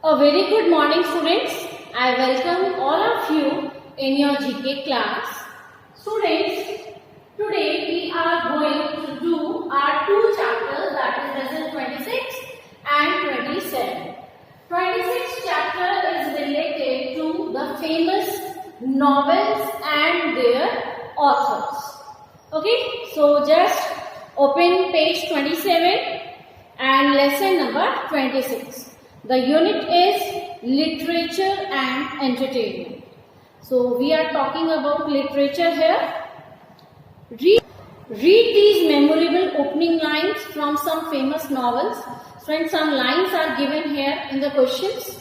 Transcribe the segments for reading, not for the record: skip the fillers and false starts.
A very good morning, students. I welcome all of you in your GK class. Students, today we are going to do our two chapters, that is lesson 26 and 27. 26 chapter is related to the famous novels and their authors. Okay, so just open page 27 and lesson number 26. The unit is literature and entertainment. So we are talking about literature here. Read these memorable opening lines from some famous novels. Friends, some lines are given here in the questions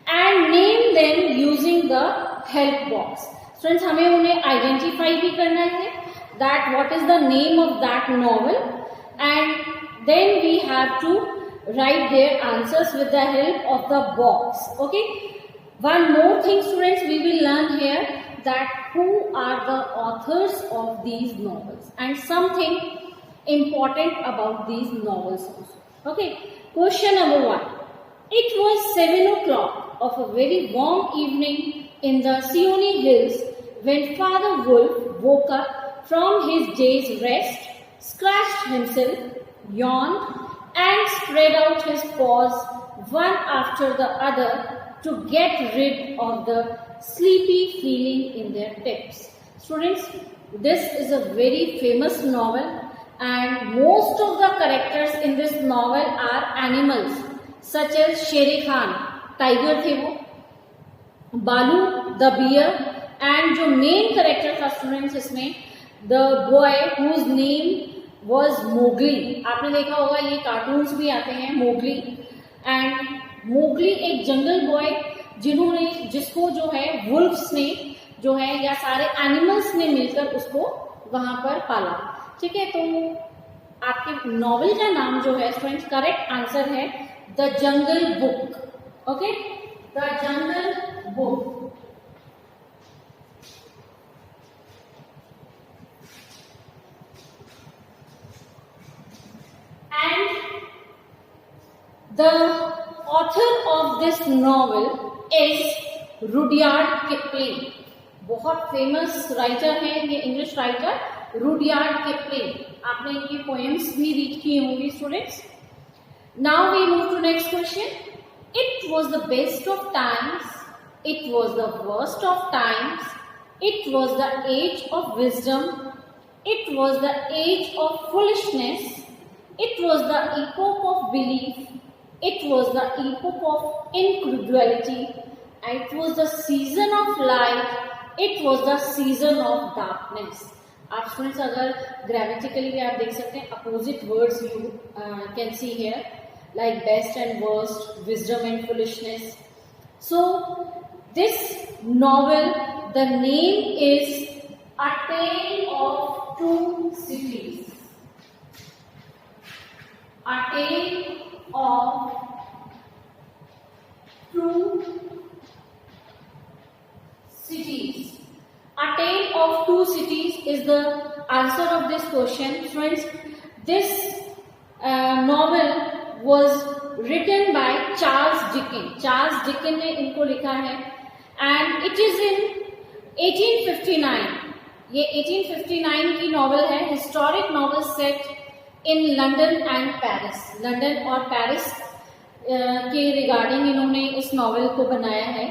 and name them using the help box. Friends, हमें उन्हें identify भी करना है that what is the name of that novel, and then we have to write their answers with the help of the box. Okay, one more thing, students, we will learn here that who are the authors of these novels and something important about these novels also. Okay, question number 1. It was 7 o'clock of a very warm evening in the Seoni hills when Father Wolf woke up from his day's rest, scratched himself, yawned, and spread out his paws one after the other to get rid of the sleepy feeling in their tips. Students, this is a very famous novel and most of the characters in this novel are animals such as Shere Khan, tiger थे वो, Balu, the bear, and जो main character था students इसमें, the boy whose name was Mowgli. आपने देखा होगा ये cartoons भी आते हैं मोगली. एंड मोगली एक जंगल बॉय जिसको जो है वुल्फ्स ने जो है या सारे एनिमल्स ने मिलकर उसको वहां पर पाला. ठीक है, तो आपके नॉवेल का नाम जो है स्टूडेंट्स, करेक्ट आंसर है the jungle book. Okay, the jungle book. And the author of this novel is Rudyard Kipling. बहुत फेमस राइटर हैं ये इंग्लिश राइटर रुडयार्ड किपलिंग. आपने इनकी पोएम्स भी रीड की होंगी students. Now we move to next question. It was the best of times, it was the worst of times, it was the age of wisdom, it was the age of foolishness, it was the epoch of belief, it was the epoch of incredulity, it was the season of light, it was the season of darkness. आप students अगर grammatically भी आप देख सकते हैं opposite words you can see here like best and worst, wisdom and foolishness. So this novel the name is a tale of two cities. A tale of two cities. A tale of two cities is the answer of this question. Friends, this novel was written by Charles Dickens. Charles Dickens ने इनको लिखा है and it is in 1859. ये 1859 की novel है. Historic novel set in London and Paris. London और Paris के regarding इन्होंने इस नॉवेल को बनाया है.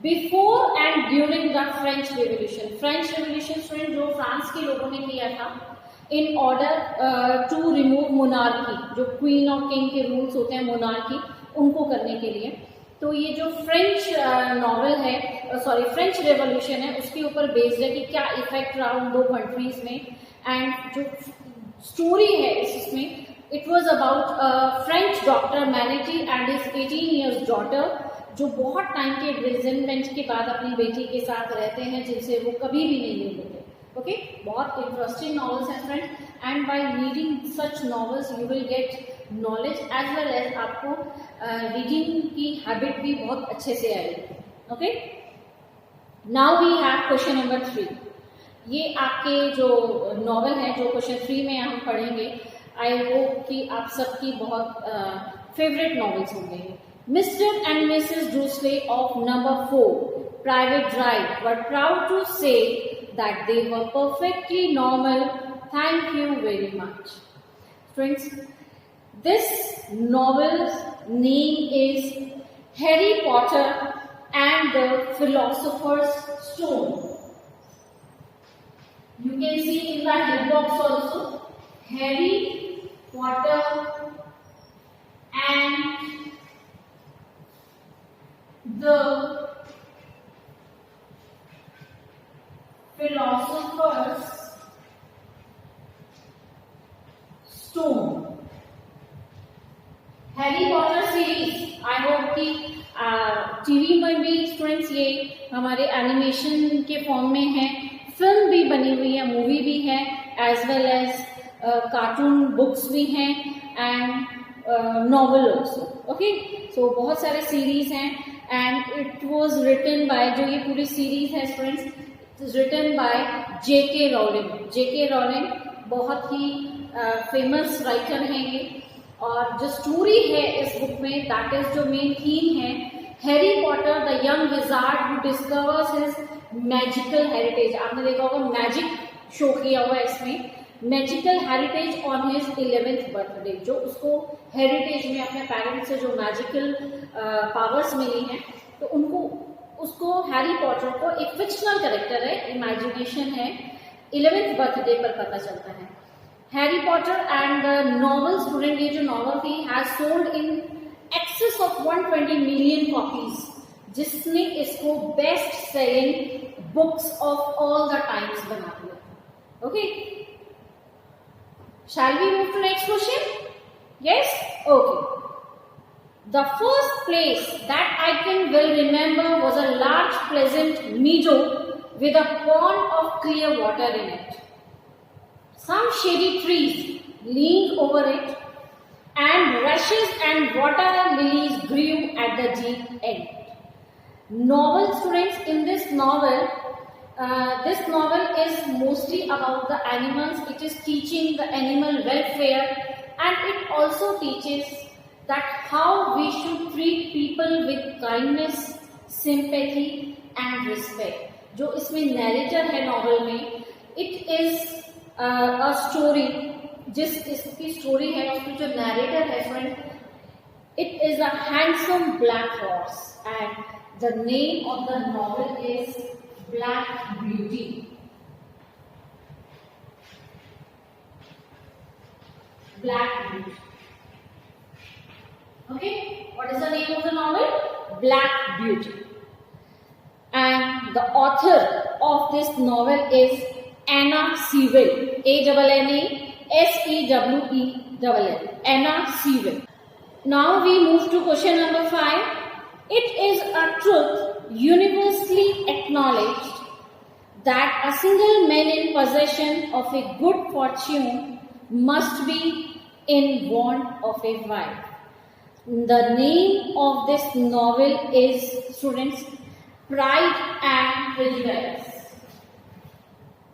Before and during the French revolution. French revolution student जो फ्रांस के लोगों ने किया था in order to remove monarchy, जो क्वीन और किंग के रूल्स होते हैं मोनार्की, उनको करने के लिए. तो ये जो फ्रेंच नॉवेल है, सॉरी फ्रेंच रेवोल्यूशन है, उसके ऊपर बेस्ड है कि क्या इफेक्ट रहा उन दो कंट्रीज में. एंड जो स्टोरी है इसमें, it was about French doctor Manette and his 18 years daughter, जो बहुत टाइम के इम्प्रिजनमेंट के बाद अपनी बेटी के साथ रहते हैं जिनसे वो कभी भी नहीं मिलते थे. ओके, बहुत इंटरेस्टिंग नॉवेल्स हैं friends. And by reading such novels you will get knowledge as well as आपको रीडिंग की हैबिट भी बहुत अच्छे से आएगी. Okay, now we have question number 3. ये आपके जो नॉवेल है जो क्वेश्चन 3 में हम पढ़ेंगे, आई होप कि आप सबकी बहुत फेवरेट नॉवेल्स होंगे. Mr. and Mrs. Drousley of number 4 Private Drive were proud to say that they were perfectly normal. Thank you very much. Friends, this novel's name is Harry Potter and the Philosopher's Stone. You can see in the head box also, Harry Potter and the Philosopher's Stone. Harry Potter series, I hope कि TV में भी students ये हमारे animation के form में है, film भी बनी हुई है, मूवी भी है, as well as cartoon books भी हैं and novel also. Okay, so बहुत सारे सीरीज हैं and it was written by, जो ये पूरी सीरीज है students, it is written by J.K. Rowling. J.K. Rowling बहुत ही फेमस राइटर हैं ये, और जो स्टोरी है इस बुक में, दैट इज जो मेन थीम है, Harry Potter the young wizard who discovers his magical heritage. आपने देखा होगा मैजिक शो किया हुआ है इसमें, magical heritage on his 11th birthday. जो उसको हेरिटेज में अपने पेरेंट्स से जो मैजिकल पावर्स मिली हैं, तो उनको उसको हैरी पॉटर को एक फिक्शनल कैरेक्टर है, इमेजिनेशन है, 11th बर्थडे पर पता चलता है. Harry Potter and the novel student, ये जो नॉवल थी, has sold in excess of 120 million copies, जिसने इसको best selling books of all the times बना दिया. Okay, shall we move to next question? Yes, okay. The first place that I can well remember was a large pleasant meadow with a pond of clear water in it. Some shady trees leaned over it, and rushes and water lilies grew at the deep end. Novel students, in this novel is mostly about the animals. It is teaching the animal welfare, and it also teaches that how we should treat people with kindness, sympathy and respect. जो इसमें narrator है novel में, it is a story, जिस इसकी story है उसकी जो narrator है friend, it is a handsome black horse and the name of the novel is black beauty. Black beauty. Okay, what is the name of the novel? Black Beauty. And the author of this novel is Anna Sewell. A-N-A-S-E-W-E-L-L. Anna Sewell. Now we move to question number 5. It is a truth universally acknowledged that a single man in possession of a good fortune must be in want of a wife. The name of this novel is, students, Pride and Prejudice.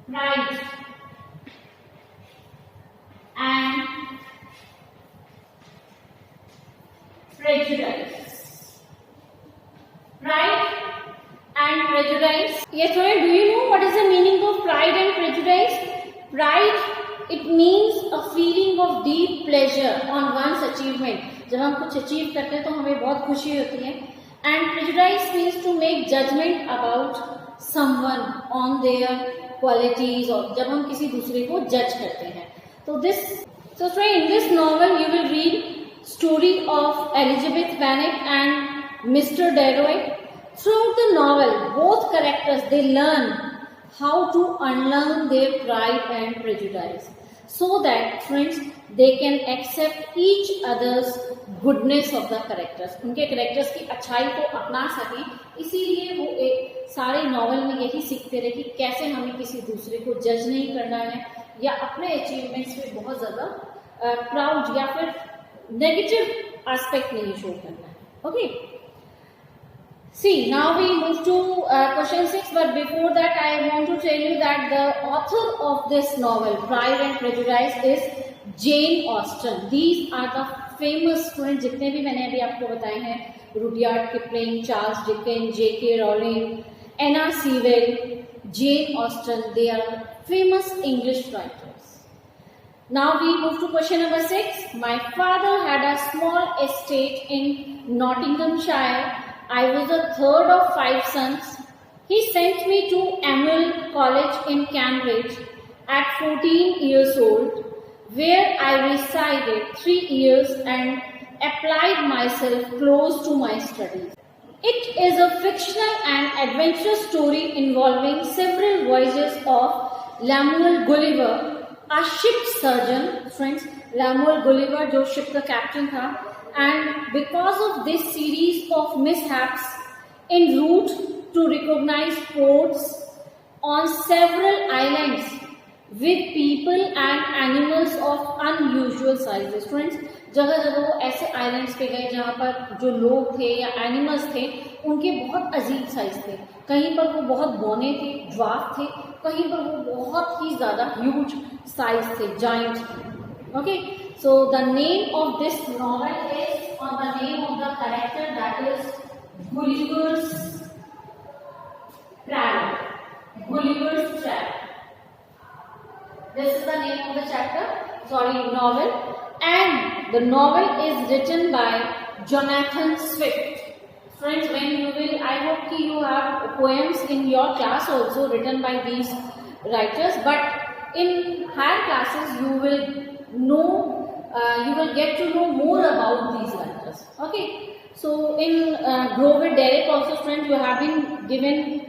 Pride and Prejudice. Pride and Prejudice. Yes, student, do you know what is the meaning of Pride and Prejudice? Pride, it means a feeling of deep pleasure on one's achievement. जब हम कुछ achieve करते हैं तो हमें बहुत खुशी होती है. And prejudice means to make judgement about someone on their qualities, और जब हम किसी दूसरे को जज करते हैं. तो in this novel you will read story of Elizabeth Bennet and mister Darcy. Throughout the novel both characters they learn how to unlearn their pride and prejudice, so that friends they can accept each other's goodness of the characters. उनके characters की अच्छाई को अपना सकें, इसीलिए वो एक सारे नॉवल में यही सीखते रहे कि कैसे हमें किसी दूसरे को जज नहीं करना है या अपने अचीवमेंट्स पे बहुत ज़्यादा प्राउड या फिर नेगेटिव एस्पेक्ट नहीं शो करना है. Okay, see, now we move to question 6, but before that I want to tell you that the author of this novel, Pride and Prejudice, is Jane Austen. These are the famous students, जितने भी मैंने अभी आपको बताए हैं, Rudyard Kipling, Charles Dickens, J.K. Rowling, Anna Sewell, Jane Austen. They are famous English writers. Now we move to question number 6. My father had a small estate in Nottinghamshire. I was the third of 5 sons. He sent me to Emil College in Cambridge at 14 years old, where I resided 3 years and applied myself close to my studies. It is a fictional and adventurous story involving several voyages of Lemuel Gulliver, a ship surgeon. Friends, Lemuel Gulliver जो ship का captain था, and because of this series of mishaps en route to recognized ports on several islands with people and animals of unusual sizes. Friends, जगह जगह वो ऐसे islands पे गए जहाँ पर जो लोग थे या एनिमल्स थे उनके बहुत अजीब साइज थे. कहीं पर वो बहुत बौने थे, ड्वार्फ थे, कहीं पर वो बहुत ही ज़्यादा ह्यूज साइज थे, जाइंट थे. Okay, so the name of this novel is on the name of the character, that is Gulliver's travel. Gulliver's Travel. This is the name of the chapter, novel, and the novel is written by Jonathan Swift. Friends, when you will, I hope that you have poems in your class also written by these writers, but in higher classes you will know, you will get to know more about these writers. Okay, so in Grover Derrick also, friends, you have been given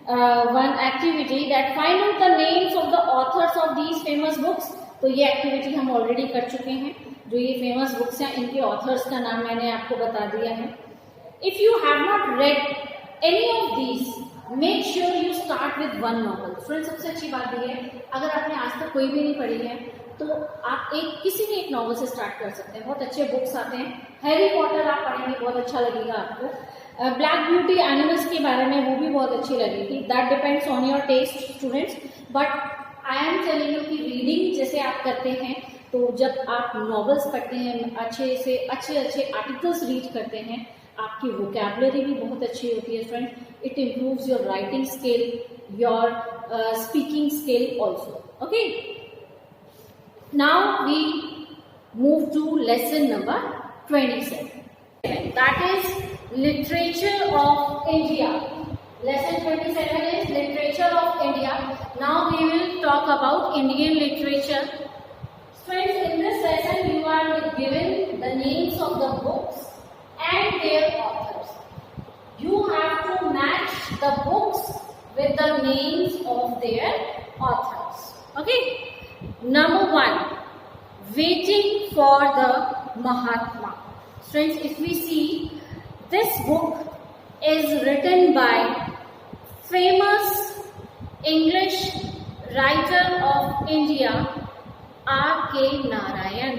one activity that find out the names of the authors of these famous books. तो ये activity हम already कर चुके हैं. जो ये famous books हैं इनके ऑथर्स का नाम मैंने आपको बता दिया है. If you have not red any of these, make sure you start with one novel. Friends, सबसे अच्छी बात ये है, अगर आपने आज तक कोई भी नहीं पढ़ी है तो आप किसी भी एक नॉवल से स्टार्ट कर सकते हैं. बहुत अच्छे बुक्स आते हैं. हैरी पॉटर आप पढ़ेंगे, बहुत अच्छा लगेगा आपको. ब्लैक ब्यूटी एनिमल्स के बारे में वो भी बहुत अच्छी लगेगी. That depends on your taste students, but I am telling you कि रीडिंग जैसे आप करते हैं तो जब आप नॉवेल्स पढ़ते हैं, अच्छे आर्टिकल्स रीड करते हैं, आपकी वोकैबुलरी भी बहुत अच्छी होती है. Friend, it improves your writing skill, your speaking skill also. Okay, now we move to lesson number 27. That is Literature of India. Lesson 27 is Literature of India. Now we will talk about Indian literature. Friends, in this lesson you are given the names of the books and their authors. You have to match the books with the names of their authors. Okay? Number 1, Waiting for the Mahatma. Friends, if we see, this book is written by famous English writer of India, R.K. Narayan.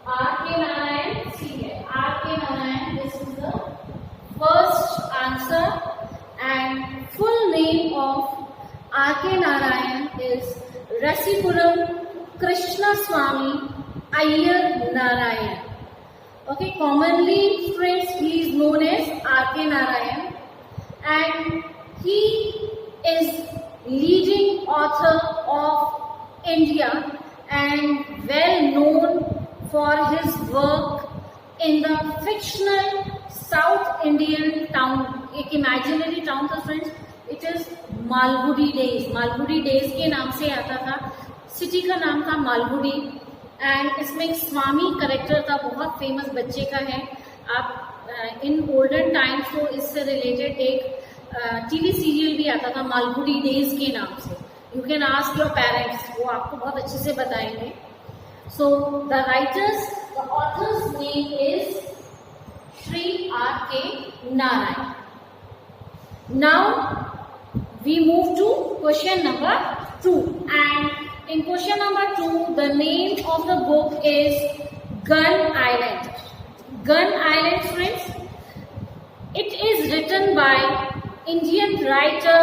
R.K. Narayan, see here, R.K. Narayan, this is the first answer, and full name of R.K. Narayan is Rasipuram Krishnaswamy Iyer Narayan. Okay, commonly, friends, he is known as R.K. Narayan, and he is leading author of India and well known for his work in the fictional South Indian town, एक imaginary town था. friends, it is Malgudi days. Malgudi days के नाम से आता था. City का नाम था मालगुडी, एंड इसमें एक स्वामी करेक्टर था, बहुत फेमस बच्चे का है. आप इन ओल्डन टाइम्स तो इससे रिलेटेड एक टीवी सीरियल भी आता था मालगुडी डेज के नाम से. You can ask your parents, वो आपको बहुत अच्छे से बताएंगे. So the writers, the author's name is Shri R.K. Narayan. Now we move to question number 2, and in question number 2, the name of the book is Gun Island. Gun Island, friends, it is written by Indian writer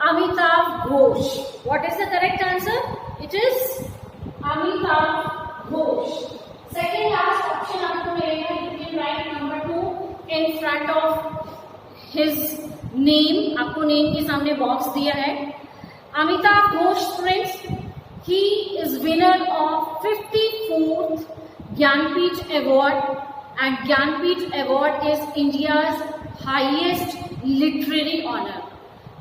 Amitav Ghosh. What is the correct answer? It is Amitav Ghosh. Second last option आपको मिलेगा. You can write number 2, in front of his name. आपको name के सामने box दिया है. Amitabh Ghosh, friends, he is winner of 54th Gyanpith Award, and Gyanpith Award is India's highest literary honor.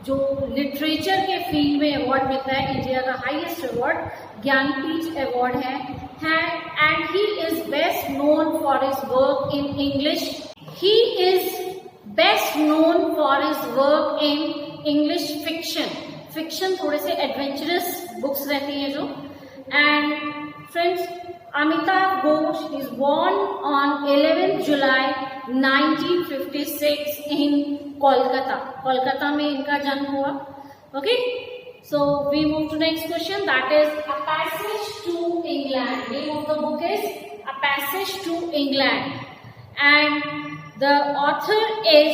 जो literature के field में award मिलता है, इंडिया का हाईएस्ट अवार्ड ज्ञानपीठ अवार्ड है. And he is best known for his work in English. He is best known for his work in English fiction. Fiction थोड़े से adventurous books रहती हैं जो. And friends, Amitav Ghosh is born on 11 July 1956 in Kolkata. Kolkata में इनका जन्म हुआ. Okay, so we move to next question, that is a passage to England. Name of the book is a passage to England, and the author is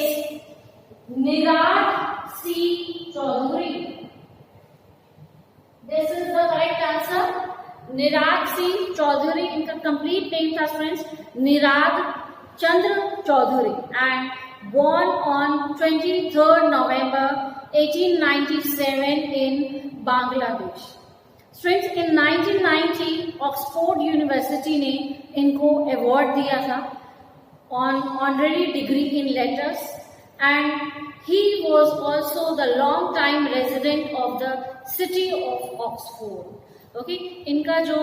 Nirad C Chaudhuri. This is the correct answer. Nirad Singh Chaudhuri, इनका complete name था friends Nirad Chandra Chaudhuri, and born on 23rd November 1897 in Bangladesh. Friends, in 1990 Oxford University ने इनको award दिया था on honorary degree in letters, and he was also the long time resident of the city of Oxford. Okay, इनका जो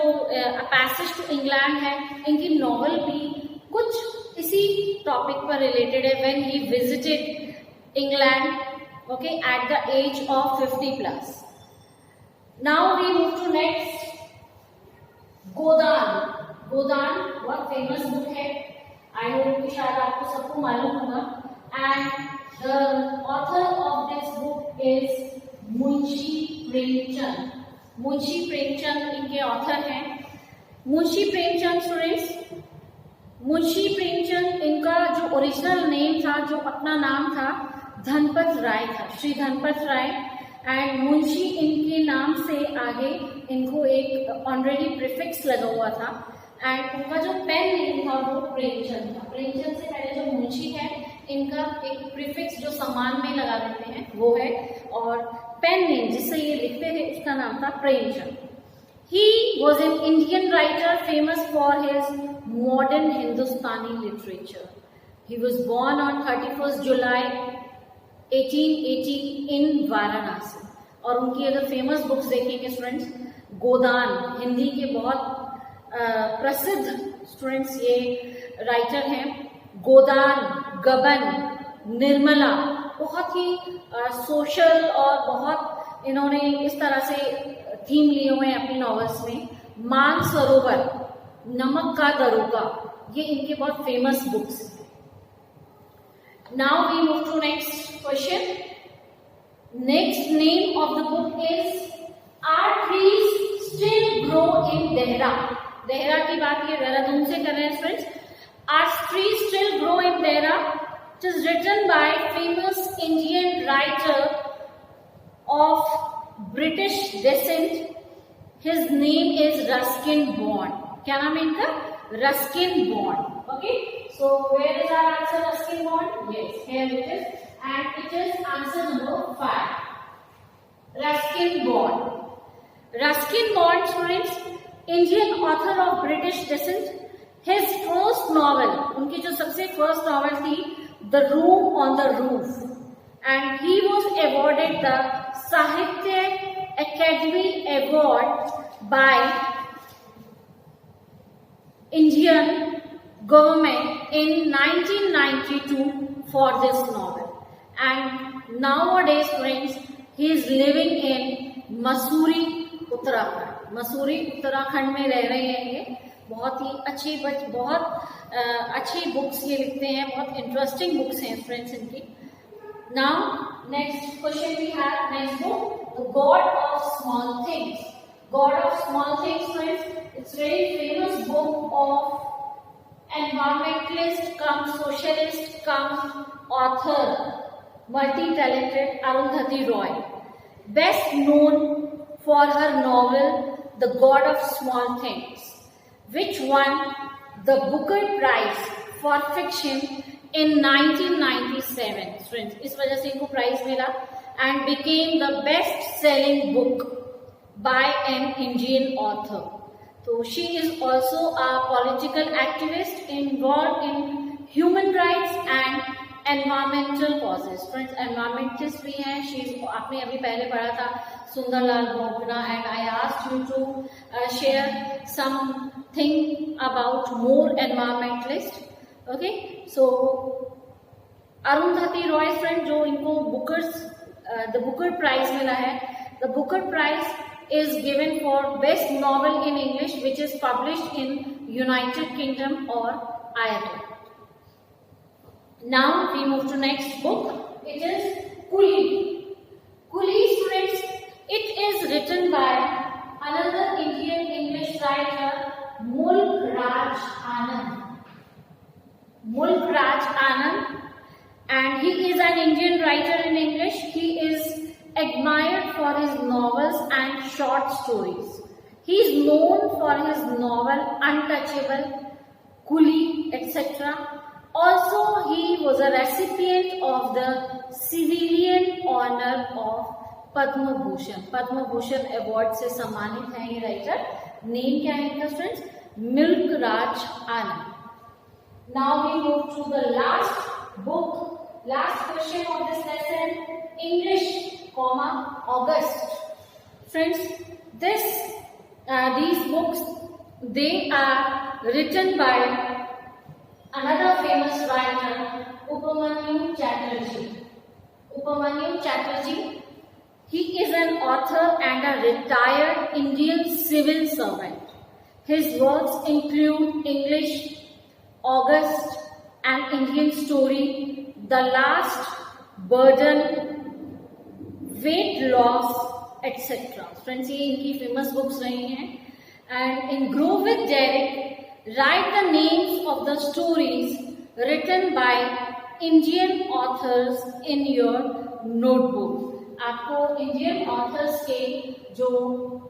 passage to England है, इनकी novel भी कुछ इसी टॉपिक पर रिलेटेड है. When he visited England, okay, at the age of 50+. Now we move to next, Godan. Godan बहुत फेमस बुक है. आई होप कि शायद आपको सबको मालूम होगा. And the author of this book is Munshi Premchand. Munshi Premchand इनके ऑथर हैं. मुंशी प्रेमचंद स्टूडेंट्स, मुंशी प्रेमचंद इनका जो ओरिजिनल नेम था, जो अपना नाम था, धनपत राय था, श्री धनपत राय. एंड मुंशी इनके नाम से आगे इनको एक ऑनरेरी प्रीफिक्स लगा हुआ था. एंड उनका जो पेन नेम था वो प्रेमचंद था. प्रेमचंद से पहले जो मुंशी है, इनका एक प्रीफिक्स जो सम्मान में लगा देते हैं वो है, और पेन नेम जिससे ये लिखते थे उसका नाम था Premchand. He was an Indian writer famous for his modern Hindustani literature. He was born on 31st July 1880 in Varanasi. और उनकी अगर फेमस बुक्स देखेंगे स्टूडेंट्स, गोदान, हिंदी के बहुत प्रसिद्ध स्टूडेंट्स ये राइटर हैं. गोदान, गबन, निर्मला, बहुत ही सोशल और बहुत इन्होंने इस तरह से थीम लिए हुए हैं अपनी नॉवेल्स में. मानसरोवर, नमक का दरोगा, ये इनके बहुत फेमस बुक्स हैं. Now we move to next question. Next name of the book is our trees still grow in Dehra. Dehra की बात ये देहरादून से कर रहे हैं friends. Our trees still grow in Dehra. It is written by famous Indian writer of British descent. His name is Ruskin Bond. क्या नाम है इनका? Ruskin Bond. Okay, so where is our answer? Ruskin Bond. Yes, here it is, and it is answer number 5. Ruskin Bond. Ruskin Bond, students, Indian author of British descent. His first novel, उनकी जो सबसे first novel थी, The Room on the Roof, and he was awarded the Sahitya Academy Award by Indian government in 1992 for this novel. And nowadays, friends, he is living in Mussoorie, Uttarakhand. Mussoorie, Uttarakhand में रह रहे हैं ये. बहुत ही अच्छी books ये लिखते हैं, बहुत इंटरेस्टिंग बुक्स हैं फ्रेंड्स इनकी. Now, next question we have, next book, The God of Small Things. God of Small Things, friends, it's very famous book of environmentalist cum socialist cum author, multi-talented Arundhati Roy. Best known for her novel, The God of Small Things, which won the Booker Prize for Fiction in 1997. Friends, इस वजह से इनको prize मिला and became the best selling book by an Indian author. So she is also a political activist involved in human rights and environmental causes. Friends, environmentalist भी हैं. आपने अभी पहले पढ़ा था सुंदरलाल मोगरा, and I asked you to share something about more environmentalist. Okay, so Arundhati Roy friend जो इनको the Booker Prize मिला है. The Booker Prize is given for best novel in English which is published in United Kingdom or Ireland. Now we move to next book. It is Coolie. Coolie, students, it is written by another Indian English writer, Mulk Raj Anand. Mulk Raj Anand, and he is an Indian writer in English. He is admired for his novels and short stories. He is known for his novel Untouchable, Coolie, etc. Also, he was a recipient of the civilian honor of Padma Bhushan. Padma Bhushan award से सम्मानित है ये writer. Name क्या है इनका students? मुल्क Raj Anand. Now we move to the last book, last question of this lesson, English, August. Friends, these books, they are written by another famous writer, Upamanyu Chatterjee. Upamanyu Chatterjee, he is an author and a retired Indian civil servant. His works include English, August, and Indian Story, The Last Burden, Weight Loss, etc. Friends, ये इनकी famous books रही हैं. And in Grow with Derek, write the names of the stories written by Indian authors in your notebook. आपको Indian authors के जो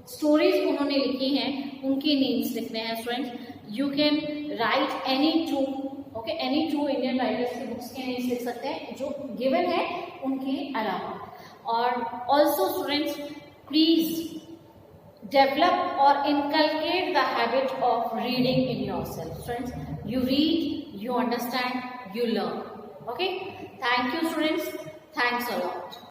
stories उन्होंने लिखी हैं उनके नेम्स लिखने हैं. Friends, you can write any two Indian writers की बुक्स के नेम्स लिख सकते हैं जो गिवन है उनके अलावा. और also students, please develop or inculcate the habit of reading in yourself. Friends, you read, you understand, you learn. Okay, thank you students, thanks a lot.